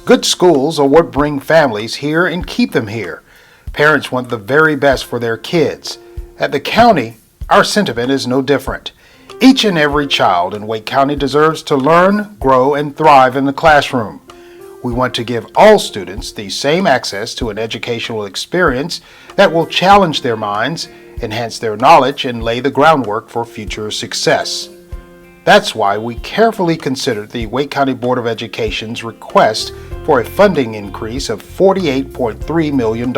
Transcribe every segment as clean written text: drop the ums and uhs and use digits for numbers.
Good schools are what bring families here and keep them here. Parents want the very best for their kids. At the county, our sentiment is no different. Each and every child in Wake County deserves to learn, grow, and thrive in the classroom. We want to give all students the same access to an educational experience that will challenge their minds, enhance their knowledge, and lay the groundwork for future success. That's why we carefully considered the Wake County Board of Education's request for a funding increase of $48.3 million.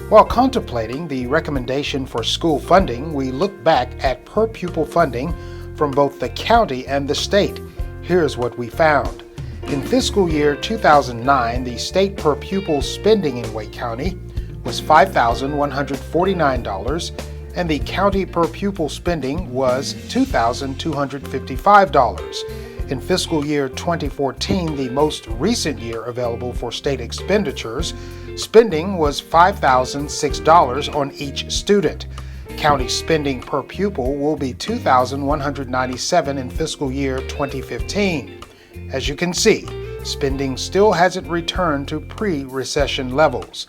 While contemplating the recommendation for school funding, we looked back at per pupil funding from both the county and the state. Here's what we found. In fiscal year 2009, the state per pupil spending in Wake County was $5,149, and the county per pupil spending was $2,255. In fiscal year 2014, the most recent year available for state expenditures, spending was $5,006 on each student. County spending per pupil will be $2,197 in fiscal year 2015. As you can see, spending still hasn't returned to pre-recession levels.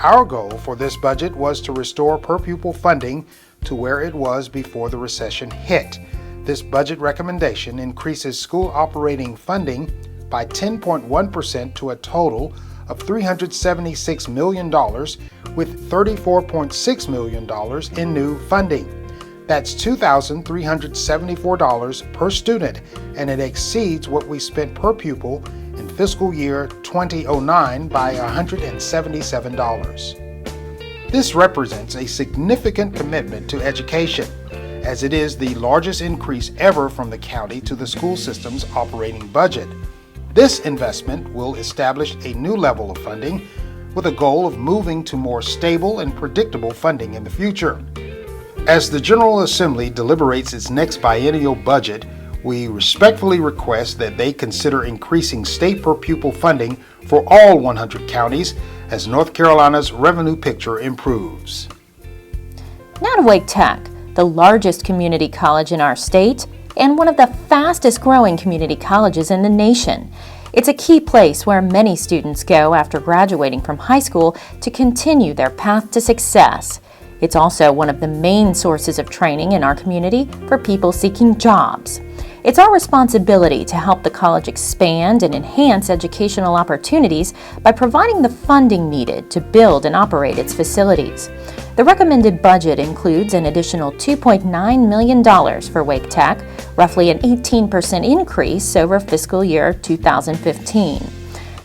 Our goal for this budget was to restore per pupil funding to where it was before the recession hit. This budget recommendation increases school operating funding by 10.1% to a total of $376 million, with $34.6 million in new funding. That's $2,374 per student, and it exceeds what we spent per pupil in fiscal year 2009 by $177. This represents a significant commitment to education, as it is the largest increase ever from the county to the school system's operating budget. This investment will establish a new level of funding with a goal of moving to more stable and predictable funding in the future. As the General Assembly deliberates its next biennial budget, we respectfully request that they consider increasing state per pupil funding for all 100 counties as North Carolina's revenue picture improves. Now to Wake Tech, the largest community college in our state and one of the fastest growing community colleges in the nation. It's a key place where many students go after graduating from high school to continue their path to success. It's also one of the main sources of training in our community for people seeking jobs. It's our responsibility to help the college expand and enhance educational opportunities by providing the funding needed to build and operate its facilities. The recommended budget includes an additional $2.9 million for Wake Tech, roughly an 18% increase over fiscal year 2015.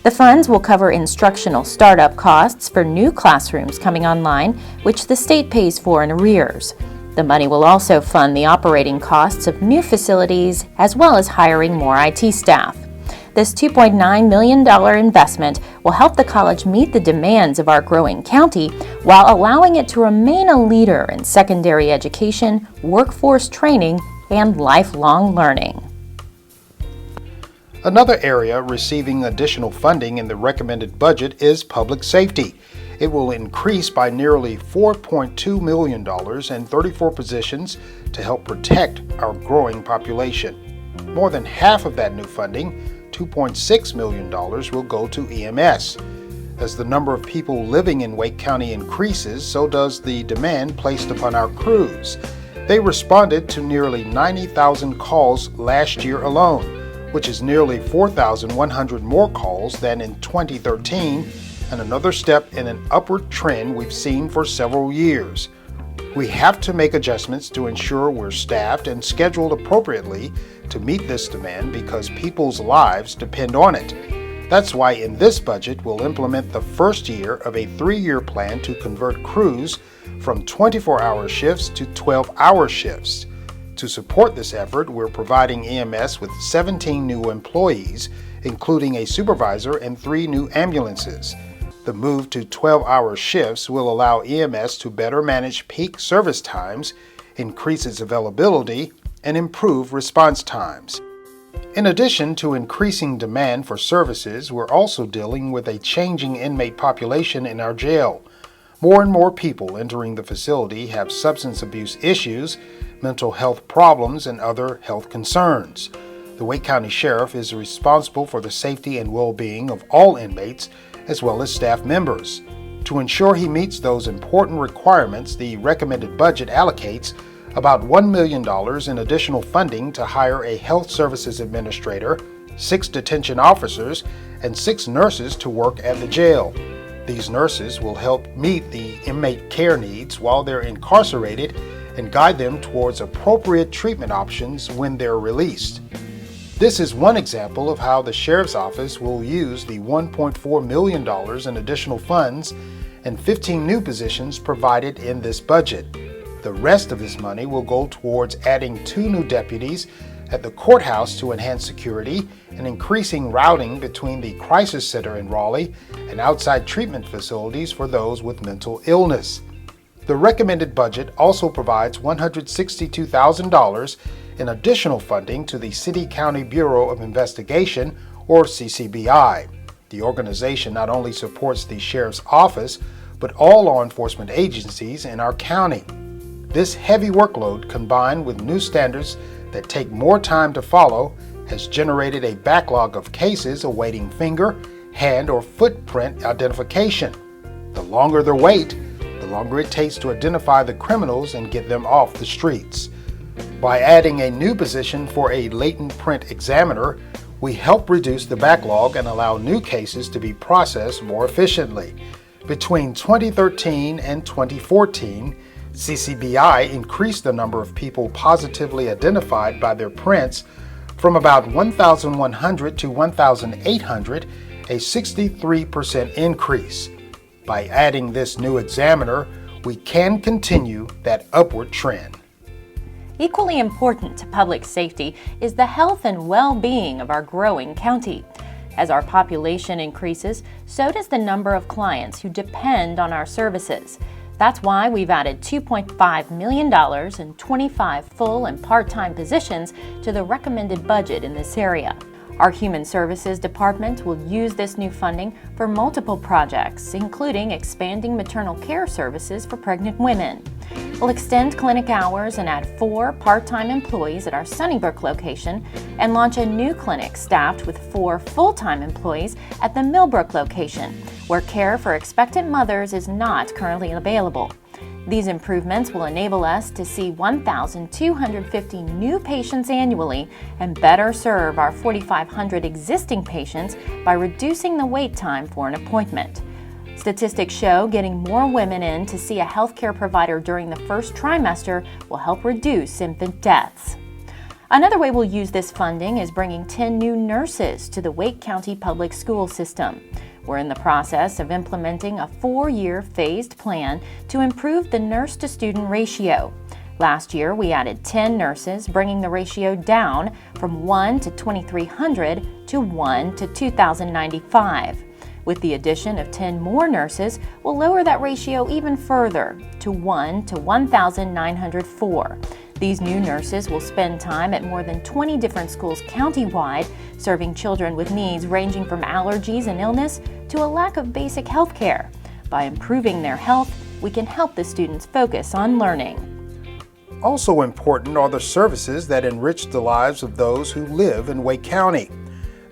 The funds will cover instructional startup costs for new classrooms coming online, which the state pays for in arrears. The money will also fund the operating costs of new facilities as well as hiring more IT staff. This $2.9 million investment will help the college meet the demands of our growing county while allowing it to remain a leader in secondary education, workforce training, and lifelong learning. Another area receiving additional funding in the recommended budget is public safety. It will increase by nearly $4.2 million and 34 positions to help protect our growing population. More than half of that new funding, $2.6 million, will go to EMS. As the number of people living in Wake County increases, so does the demand placed upon our crews. They responded to nearly 90,000 calls last year alone, which is nearly 4,100 more calls than in 2013, and another step in an upward trend we've seen for several years. We have to make adjustments to ensure we're staffed and scheduled appropriately to meet this demand because people's lives depend on it. That's why in this budget we'll implement the first year of a 3-year plan to convert crews from 24-hour shifts to 12-hour shifts. To support this effort, we're providing EMS with 17 new employees, including a supervisor and 3 new ambulances. The move to 12-hour shifts will allow EMS to better manage peak service times, increase its availability, and improve response times. In addition to increasing demand for services, we're also dealing with a changing inmate population in our jail. More and more people entering the facility have substance abuse issues, mental health problems, and other health concerns. The Wake County Sheriff is responsible for the safety and well-being of all inmates as well as staff members. To ensure he meets those important requirements, the recommended budget allocates about $1 million in additional funding to hire a health services administrator, 6 detention officers, and 6 nurses to work at the jail. These nurses will help meet the inmate care needs while they're incarcerated and guide them towards appropriate treatment options when they're released. This is one example of how the Sheriff's Office will use the $1.4 million in additional funds and 15 new positions provided in this budget. The rest of this money will go towards adding 2 new deputies at the courthouse to enhance security and increasing routing between the crisis center in Raleigh and outside treatment facilities for those with mental illness. The recommended budget also provides $162,000 in additional funding to the City County Bureau of Investigation, or CCBI. The organization not only supports the Sheriff's Office, but all law enforcement agencies in our county. This heavy workload, combined with new standards that take more time to follow, has generated a backlog of cases awaiting finger, hand, or footprint identification. The longer the wait, the longer it takes to identify the criminals and get them off the streets. By adding a new position for a latent print examiner, we help reduce the backlog and allow new cases to be processed more efficiently. Between 2013 and 2014, CCBI increased the number of people positively identified by their prints from about 1,100 to 1,800, a 63% increase. By adding this new examiner, we can continue that upward trend. Equally important to public safety is the health and well-being of our growing county. As our population increases, so does the number of clients who depend on our services. That's why we've added $2.5 million and 25 full and part-time positions to the recommended budget in this area. Our Human Services Department will use this new funding for multiple projects, including expanding maternal care services for pregnant women. We'll extend clinic hours and add 4 part-time employees at our Sunnybrook location and launch a new clinic staffed with 4 full-time employees at the Millbrook location, where care for expectant mothers is not currently available. These improvements will enable us to see 1,250 new patients annually and better serve our 4,500 existing patients by reducing the wait time for an appointment. Statistics show getting more women in to see a healthcare provider during the first trimester will help reduce infant deaths. Another way we'll use this funding is bringing 10 new nurses to the Wake County Public School System. We're in the process of implementing a 4-year phased plan to improve the nurse-to-student ratio. Last year, we added 10 nurses, bringing the ratio down from 1 to 2,300 to 1 to 2,095. With the addition of 10 more nurses, we'll lower that ratio even further to 1 to 1,904. These new nurses will spend time at more than 20 different schools countywide, serving children with needs ranging from allergies and illness to a lack of basic health care. By improving their health, we can help the students focus on learning. Also important are the services that enrich the lives of those who live in Wake County.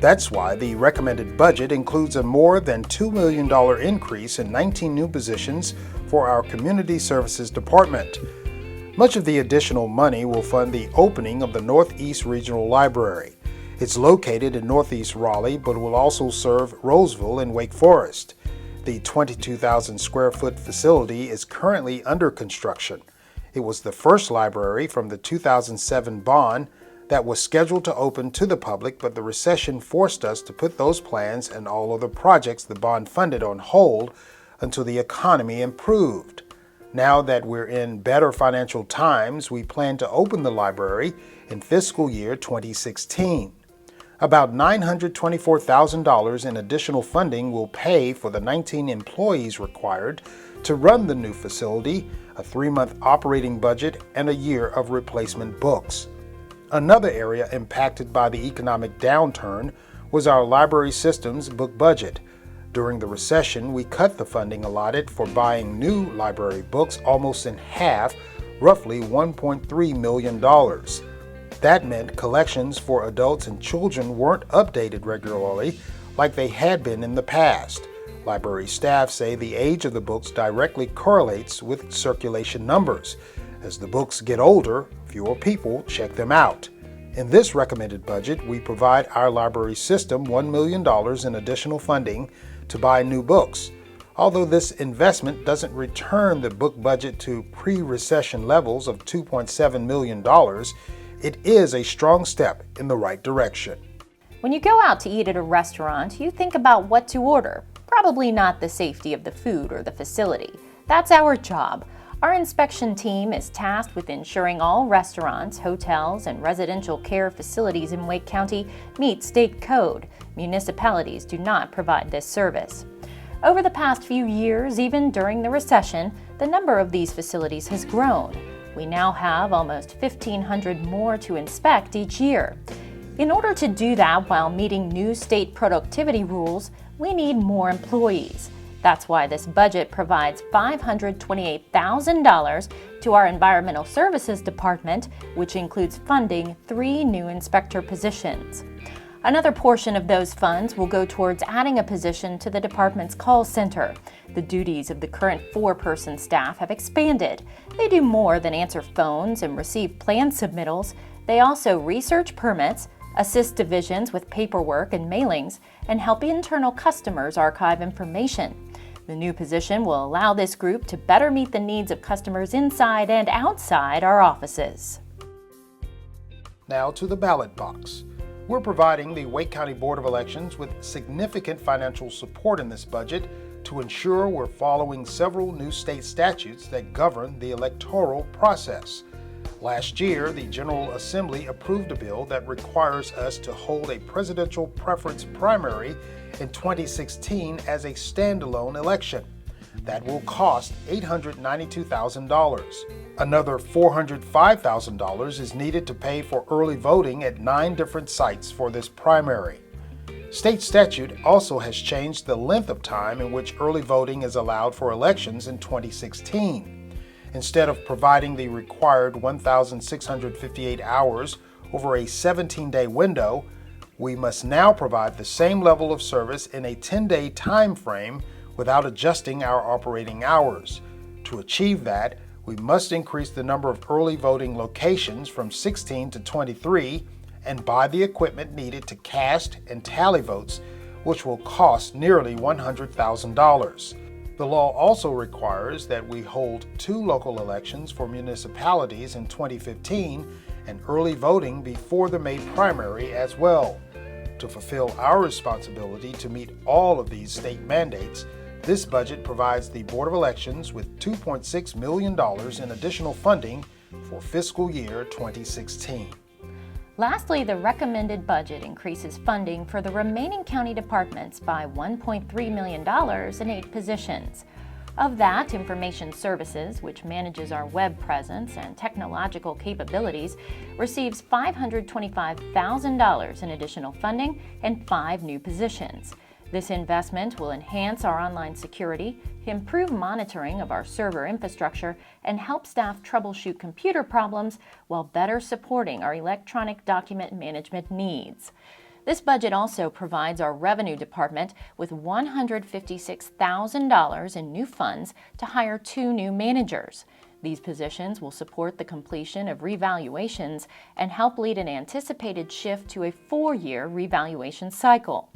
That's why the recommended budget includes a more than $2 million increase in 19 new positions for our Community Services Department. Much of the additional money will fund the opening of the Northeast Regional Library. It's located in Northeast Raleigh, but will also serve Roseville and Wake Forest. The 22,000 square foot facility is currently under construction. It was the first library from the 2007 bond that was scheduled to open to the public, but the recession forced us to put those plans and all other projects the bond funded on hold until the economy improved. Now that we're in better financial times, we plan to open the library in fiscal year 2016. About $924,000 in additional funding will pay for the 19 employees required to run the new facility, a 3-month operating budget, and a year of replacement books. Another area impacted by the economic downturn was our library system's book budget. During the recession, we cut the funding allotted for buying new library books almost in half, roughly $1.3 million. That meant collections for adults and children weren't updated regularly like they had been in the past. Library staff say the age of the books directly correlates with circulation numbers. As the books get older, fewer people check them out. In this recommended budget, we provide our library system $1 million in additional funding to buy new books. Although this investment doesn't return the book budget to pre-recession levels of $2.7 million, it is a strong step in the right direction. When you go out to eat at a restaurant, you think about what to order. Probably not the safety of the food or the facility. That's our job. Our inspection team is tasked with ensuring all restaurants, hotels, and residential care facilities in Wake County meet state code. Municipalities do not provide this service. Over the past few years, even during the recession, the number of these facilities has grown. We now have almost 1,500 more to inspect each year. In order to do that while meeting new state productivity rules, we need more employees. That's why this budget provides $528,000 to our Environmental Services Department, which includes funding 3 new inspector positions. Another portion of those funds will go towards adding a position to the department's call center. The duties of the current 4-person staff have expanded. They do more than answer phones and receive plan submittals. They also research permits, assist divisions with paperwork and mailings, and help internal customers archive information. The new position will allow this group to better meet the needs of customers inside and outside our offices. Now to the ballot box. We're providing the Wake County Board of Elections with significant financial support in this budget to ensure we're following several new state statutes that govern the electoral process. Last year, the General Assembly approved a bill that requires us to hold a presidential preference primary in 2016 as a standalone election. That will cost $892,000. Another $405,000 is needed to pay for early voting at 9 different sites for this primary. State statute also has changed the length of time in which early voting is allowed for elections in 2016. Instead of providing the required 1,658 hours over a 17-day window, we must now provide the same level of service in a 10-day time frame without adjusting our operating hours. To achieve that, we must increase the number of early voting locations from 16 to 23 and buy the equipment needed to cast and tally votes, which will cost nearly $100,000. The law also requires that we hold 2 local elections for municipalities in 2015 and early voting before the May primary as well. To fulfill our responsibility to meet all of these state mandates, this budget provides the Board of Elections with $2.6 million in additional funding for fiscal year 2016. Lastly, the recommended budget increases funding for the remaining county departments by $1.3 million in 8 positions. Of that, Information Services, which manages our web presence and technological capabilities, receives $525,000 in additional funding and 5 new positions. This investment will enhance our online security, improve monitoring of our server infrastructure, and help staff troubleshoot computer problems while better supporting our electronic document management needs. This budget also provides our Revenue Department with $156,000 in new funds to hire 2 new managers. These positions will support the completion of revaluations and help lead an anticipated shift to a 4-year revaluation cycle.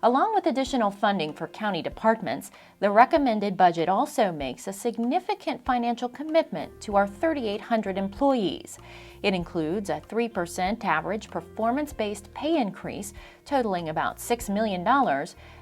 Along with additional funding for county departments, the recommended budget also makes a significant financial commitment to our 3,800 employees. It includes a 3% average performance-based pay increase totaling about $6 million,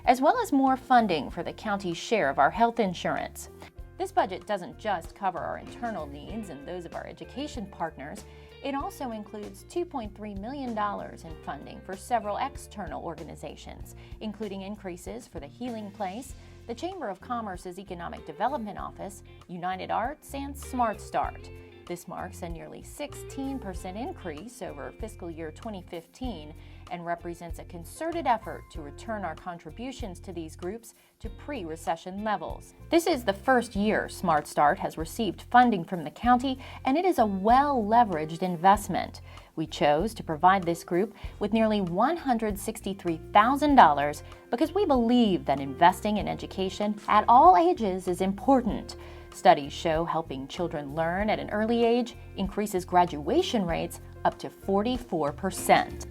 as well as more funding for the county's share of our health insurance. This budget doesn't just cover our internal needs and those of our education partners. It also includes $2.3 million in funding for several external organizations, including increases for the Healing Place, the Chamber of Commerce's Economic Development Office, United Arts, and Smart Start. This marks a nearly 16% increase over fiscal year 2015 and represents a concerted effort to return our contributions to these groups to pre-recession levels. This is the first year Smart Start has received funding from the county, and it is a well-leveraged investment. We chose to provide this group with nearly $163,000 because we believe that investing in education at all ages is important. Studies show helping children learn at an early age increases graduation rates up to 44%.